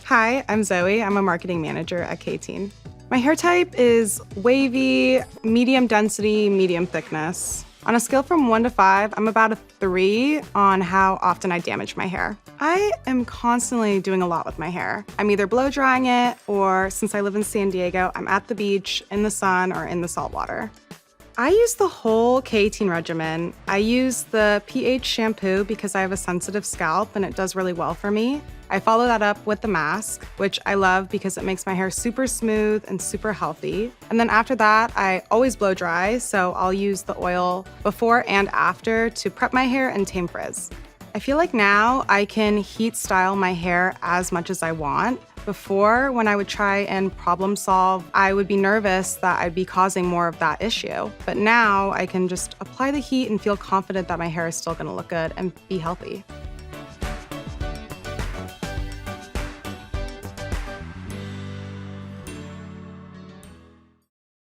Hi, I'm Zoe. I'm a marketing manager at K18. My hair type is wavy, medium density, medium thickness. On a scale from 1 to 5, I'm about a 3 on how often I damage my hair. I am constantly doing a lot with my hair. I'm either blow drying it, or since I live in San Diego, I'm at the beach, in the sun, or in the salt water. I use the whole K18 regimen. I use the pH shampoo because I have a sensitive scalp and it does really well for me. I follow that up with the mask, which I love because it makes my hair super smooth and super healthy. And then after that, I always blow dry, so I'll use the oil before and after to prep my hair and tame frizz. I feel like now I can heat style my hair as much as I want. Before, when I would try and problem solve, I would be nervous that I'd be causing more of that issue. But now I can just apply the heat and feel confident that my hair is still gonna look good and be healthy.